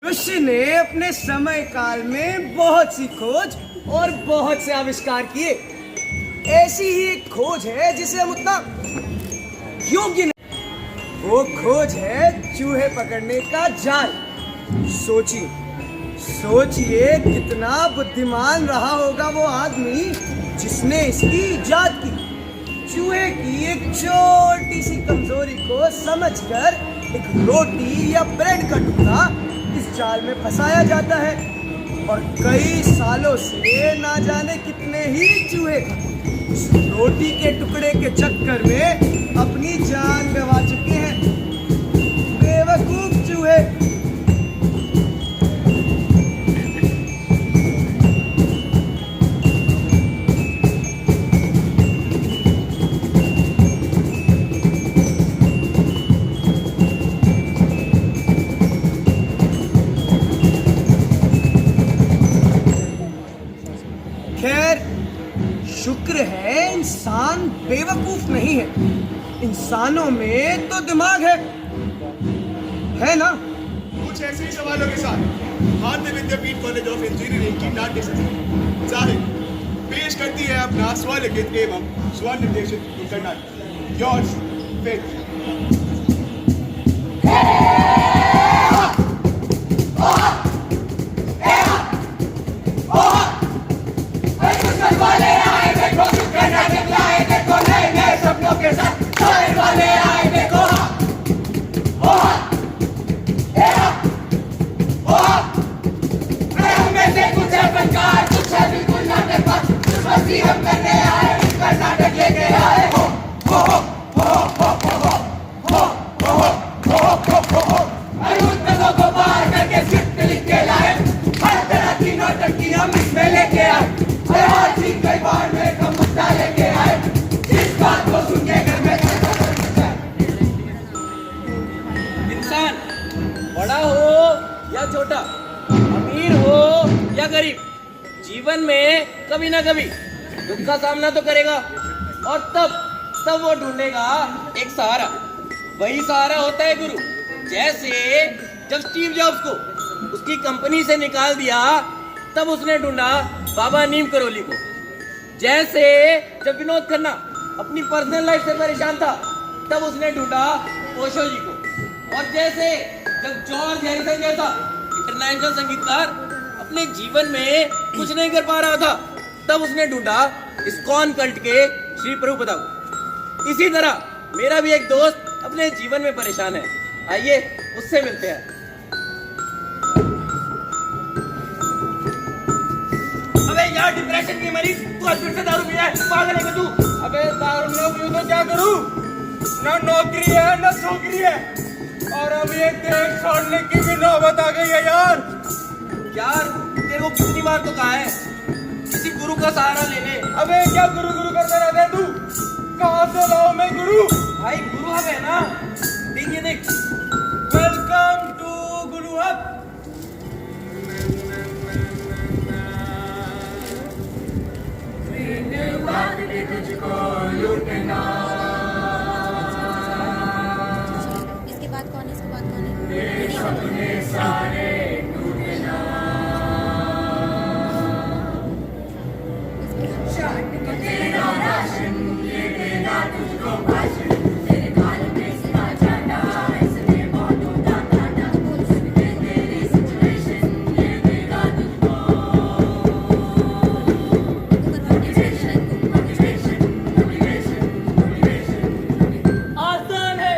मनुष्य ने अपने समय काल में बहुत सी खोज और बहुत से आविष्कार किए। ऐसी ही एक खोज है जिसे हम उतना योग्य नहीं। वो खोज है चूहे पकड़ने का जाल। सोचिए कितना बुद्धिमान रहा होगा वो आदमी जिसने इसकी इजाद की। चूहे की एक छोटी सी कमजोरी को समझकर एक रोटी या ब्रेड का टुकड़ा इस जाल में फंसाया जाता है और कई सालों से ना जाने कितने ही चूहे उस रोटी के टुकड़े के चक्कर में अपनी जान गंवा चुके हैं। बेवकूफ चूहे। खैर शुक्र है इंसान बेवकूफ नहीं है। इंसानों में तो दिमाग है ना? कुछ ऐसे ही सवालों के साथ भारतीय विद्यापीठ कॉलेज ऑफ इंजीनियरिंग की नाट्य संस्था जाहिर पेश करती है अपना स्वलिखित एवं स्वनिर्देशित नुक्कड़ नाटक योर्स फेथ। इंसान बड़ा हो या छोटा, अमीर हो या गरीब, जीवन में कभी ना कभी दुख का सामना तो करेगा और तब वो ढूंढेगा एक सहारा। वही सहारा होता है गुरु। जैसे जब स्टीव जॉब्स को उसकी कंपनी से निकाल दिया तब उसने ढूंढा बाबा नीम करोली को। जैसे जब विनोद खन्ना अपनी पर्सनल लाइफ से परेशान था तब उसने ढूंढा ओशो जी को। और जैसे जब जॉर्ज हैरिसन जैसा इंटरनेशनल संगीतकार अपने जीवन में कुछ नहीं कर पा रहा था तब उसने ढूंढा इस्कॉन कल्ट के श्री प्रभुपदा को। इसी तरह मेरा भी एक दोस्त अपने जीवन में परेशान है। आइए उससे मिलते हैं। अबे यार डिप्रेशन की मरीज, तू आज फिर से दारू पिया है, पागल है क्या तू? अबे दारू ना पीऊं तो क्या करूं? ना नौकरी है ना छोकरी है और अब ये देश छोड़ने की भी नौबत आ गई है यार। यार तेरे को कितनी बार तो कहा है किसी गुरु का सहारा ले ले। अबे क्या गुरु गुरु करता रहता है तू? कहाँ से लाऊं मैं गुरु? भाई गुरु हब है ना, देखिए देख। Welcome to Guru hub. इसके बाद कौन है? इसके बाद कौन है? आसान है।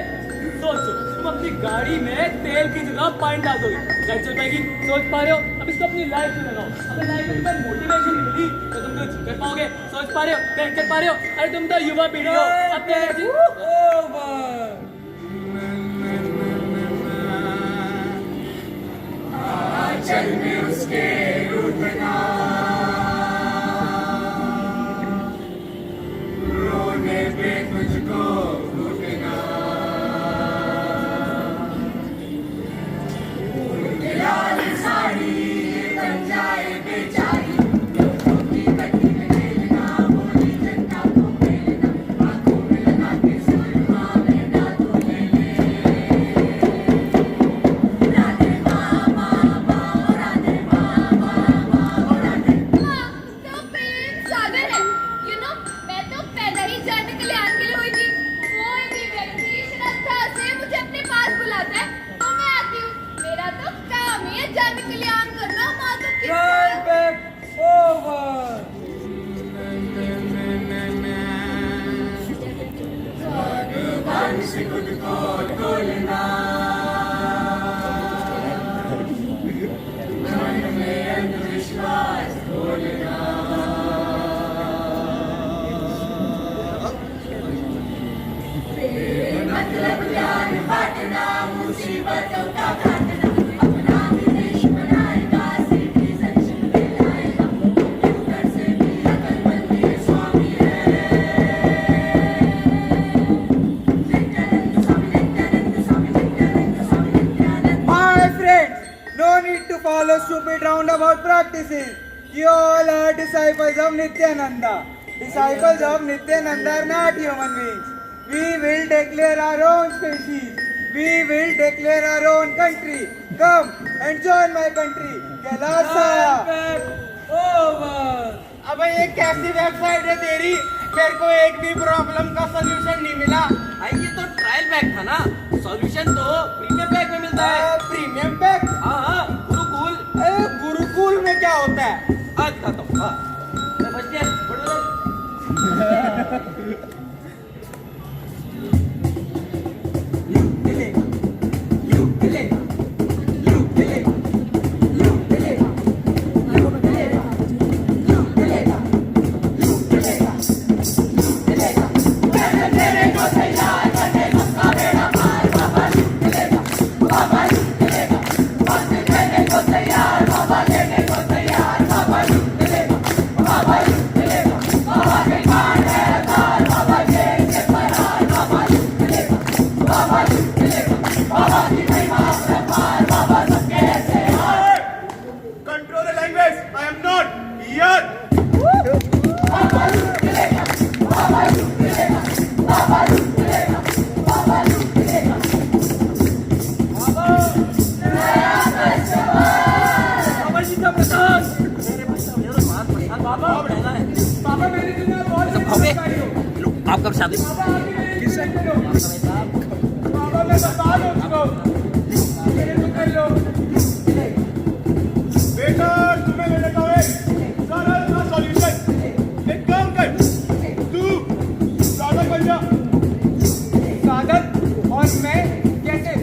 सोचो तुम अपनी गाड़ी में तेल की जगह पानी डाल दोगे, गाड़ी चल पाएगी? सोच पा रहे हो? अब इसको अपनी लाइफ में लगाओ। अगर लाइफ में तुम्हें मोटिवेशन मिली तो तुम कुछ कर पाओगे। सोच पा रहे हो? कर पा रहे हो? अरे तुम तो युवा पीढ़ी हो। चल में उसके रूठना, रोने पे तुझको रूठना, लाल साड़ी बन जाए बेचारी, लोगों की गति में खेलना, बोली जनता को खेलना, आंखों में लगा के सुरमा में ना तो ले ले, राधे मामा जाने के लिए आन करना माता की ट्रायल बैक ओवर। मतलब ज्ञान बांटना मुसीबतों का काटना अपना भी देश बनाएगा सीधी संचित दिलाएगा अंदर से भी अकलमंदी स्वामी है Nityanand Swami Nityanand. My friends, no need to follow stupid roundabout practices. You all are disciples of Nityananda. Disciples of Nityananda are not human beings. We will declare our own species. We will declare our own country. Come and join my country, Kailasa. Over. अबे ये कैसी website है तेरी? मेरे को एक भी problem का सलूशन नहीं मिला। भाई ये तो ट्रायल पैक था ना, सॉल्यूशन तो प्रीमियम पैक में मिलता है। Premium pack? हाँ गुरुकुल। गुरुकुल में क्या होता है? आज खाता हूँ। हाँ मैं फर्स्ट ईयर बढ़ो। Control the language. I am not here. पापा मैंने तुम्हें बहुत सिखाई हो। आप कब शादी? पापा मैं बता दो उसको। मेरे को कर लो। बेटा तुम्हें मैंने कहा है सारा का सॉल्यूशन एक काम कर तू साधक बन जा। साधक और मैं कैसे?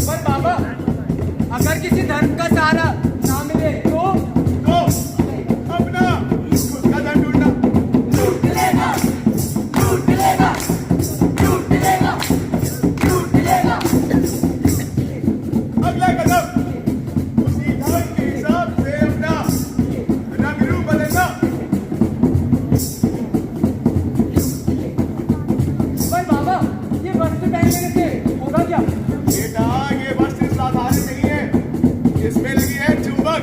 पर बाबा अगर किसी धर्म का सहारा ना मिले तो अपना खुद का धन ढूंढना। अगला कदम उसी धन के हिसाब से अपना रंग रूप बदलना। पर बाबा ये वस्त्र पहनने से होगा क्या? बेटा ये वस्त्र साधारण नहीं है, इसमें लगी है चुंबक।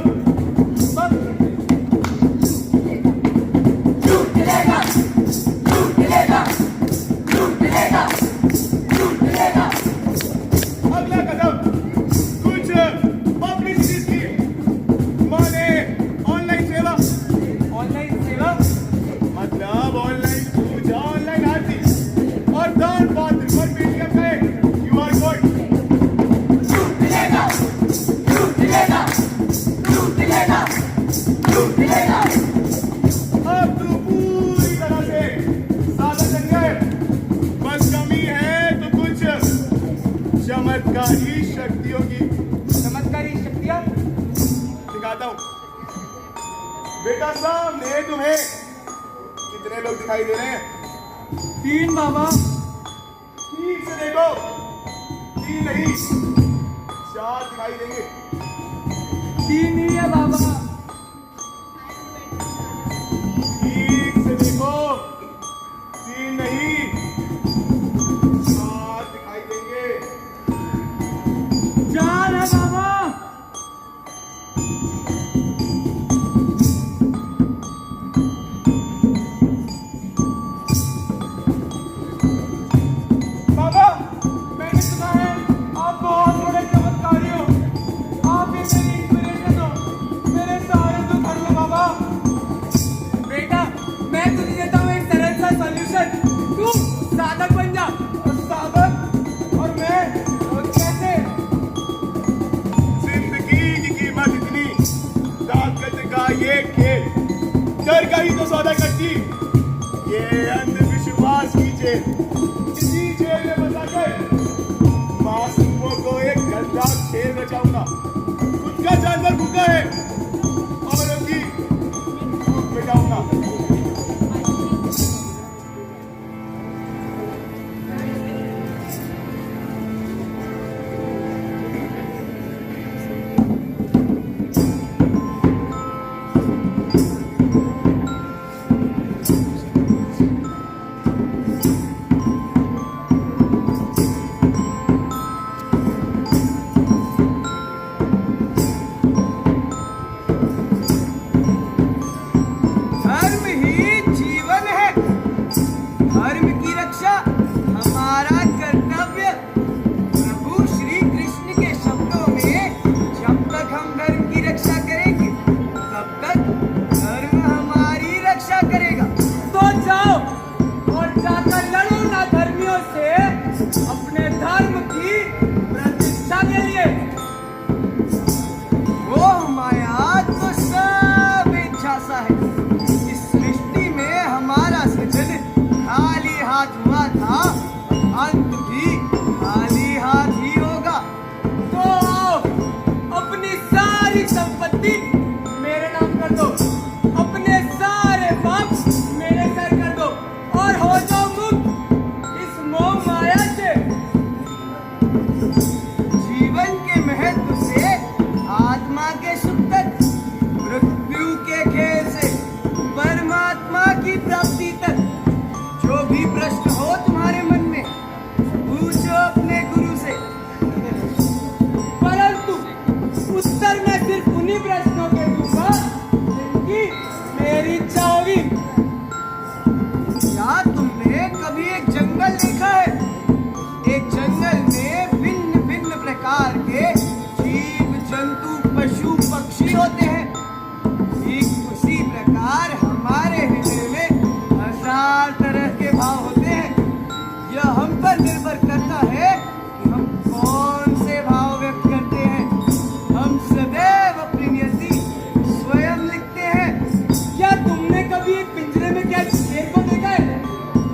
अगला कदम कुछ पब्लिसिटी की माने ऑनलाइन सेवा। ऑनलाइन सेवा? मतलब ऑनलाइन पूजा, ऑनलाइन आरती और दान पात्र पर पेटीएम का क्यूआर कोड। अब तू पूरी तरह से सादा बन गए, बस कमी है तो कुछ चमत्कारी शक्तियों की। चमत्कारी शक्तियाँ? दिखाता हूँ बेटा, सामने तुम्हें कितने लोग दिखाई दे रहे हैं? 3 बाबा। ठीक से देखो, 3 नहीं 4 दिखाई देंगे। 3 ही है बाबा। ठीक से देखो, 3 नहीं 4 दिखाई देंगे। 4 है बाबा। बाबा मैंने सुना है आप बहुत बड़े चमत्कारी हो। आप ही मेरी इंस्पिरेशन हो। मेरे एक खेल, डर का ही तो सौदा करती, ये अंधविश्वास की जेल। इसी जेल में बंधाकर मासूमों को एक गंदा खेल रचाऊंगा। खुद का जानवर भूखा है और उनकी भूख मिटाऊंगा। धर्म ही जीवन है, धर्म की रक्षा हमारा कर्तव्य। प्रभु श्री कृष्ण के शब्दों में जब तक हम धर्म की रक्षा करेंगे तब तक धर्म हमारी रक्षा करेगा। तो जाओ और जाकर लड़ो ना धर्मियों से अपने धर्म की प्रतिष्ठा के लिए। मोह माया तो सब एक झांसा है। इस सृष्टि में हमारा सृजन खाली हाथ हुआ था, अंत भी खाली हाथ ही होगा। तो आओ अपनी सारी संपत्ति मेरे नाम कर दो, अपने सारे पाप मेरे सर कर दो और हो जाओ मुक्त इस मोह माया से। जीवन के महत्व से आत्मा के सुख तक, मृत्यु के खेल से परमात्मा की प्राप्ति तक, जो भी प्रश्न हो तुम्हारे मन में पूछो अपने गुरु से। परंतु उत्तर मैं सिर्फ उन्हीं प्रश्नों के दूंगा जिनकी मेरी इच्छा होगी। क्या तुमने कभी एक जंगल देखा है? एक जंगल में भिन्न भिन्न प्रकार के जीव जंतु पशु पक्षी होते हैं। ठीक उसी प्रकार हमारे हृदय में 1000 तरह के भाव होते हैं। यह हम पर निर्भर करता है कि हम कौन से भाव व्यक्त करते हैं। हम सदैव अपनी नियति स्वयं लिखते हैं। क्या तुमने कभी एक पिंजरे में कैद शेर को देखा है?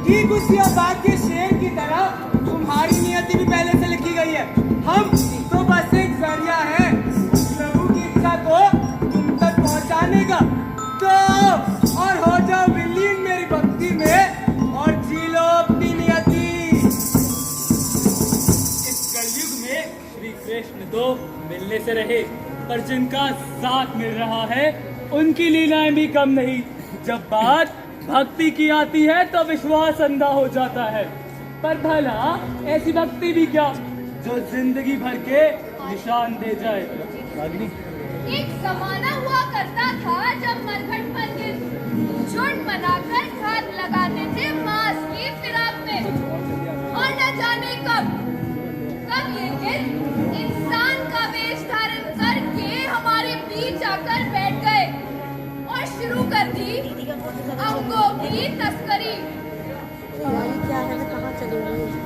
ठीक उसी आबाद के शेर की तरह तुम्हारी नियति भी पहले से लिखी गई है। हम तो बस एक जरिया है प्रभु की इच्छा को तुम तक पहुंचाने का। तो और हो जाओ विलीन मेरी भक्ति में और जी लो अपनी नियति। इस कलयुग में श्री कृष्ण तो मिलने से रहे, पर जिनका साथ मिल रहा है उनकी लीलाएं भी कम नहीं। जब बात भक्ति की आती है तो विश्वास अंधा हो जाता है। पर भला ऐसी भक्ति भी क्या जो जिंदगी भर के निशान दे जाए। एक जमाना हुआ करता था जब मरघट मंदिर झुंड बनाकर घात लगाते थे मांस की फिराक में। और न जाने कब ये दिन इंसान का वेश धारण करके हमारे बीच आकर बैठ गए और शुरू कर दी अंगों की तस्करी। क्या है, कहाँ चले गए?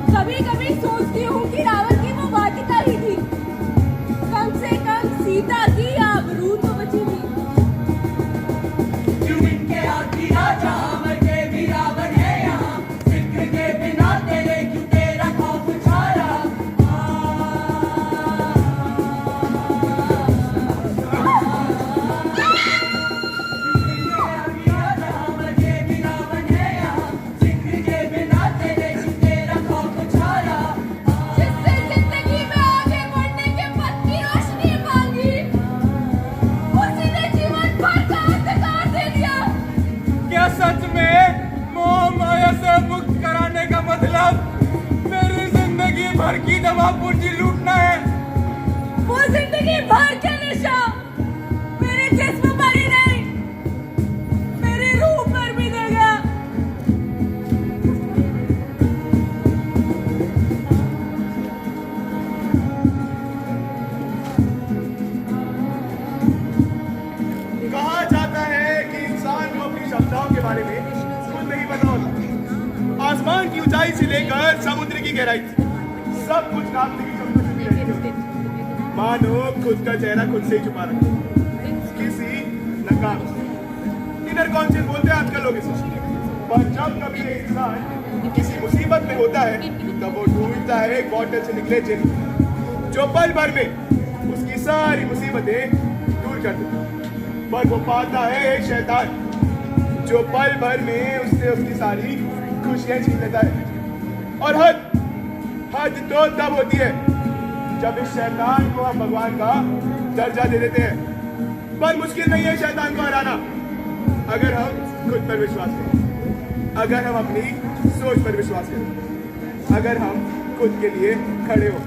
कभी कभी सोचती हूँ कि रावण की वो वाटिका ही थी, कम से कम सीता की आबरू तो बची थी। जिससे जिंदगी में आगे बढ़ने के पथ की रोशनी मांगी, उसी ने जीवन भर का अंधकार दे दिया। क्या सच में मोह माया से मुक्त कराने का मतलब मेरी जिंदगी भर की दवा पूंजी लूटना है? वो जिंदगी भर के नशा मेरे जिस्म पर ही नहीं, मेरी रूह पर भी दे गया। कहा जाता है कि इंसान को अपनी क्षमताओं के बारे में खुद नहीं पता होता। आसमान की ऊंचाई से लेकर समुद्र की गहराई सब कुछ नापने की क्षमता से भी रहती होती। मानो खुद का चेहरा खुद से ही छुपा रखा किसी नकाब से। इनर कॉन्शियस बोलते हैं आजकल लोग इसे। पर जब कभी एक इंसान किसी मुसीबत में होता है तब वो ढूंढता है एक बॉटल से निकले जिन जो पल भर में उसकी सारी मुसीबतें दूर कर देती। पर वो पाता है एक शैतान जो पल भर में उससे उसकी सारी खुशियां छीन लेता है। और हद तो तब होती है जब इस शैतान को हम भगवान का दर्जा दे देते हैं। पर मुश्किल नहीं है शैतान को हराना अगर हम खुद पर विश्वास करें, अगर हम अपनी सोच पर विश्वास करें, अगर हम खुद के लिए खड़े हो।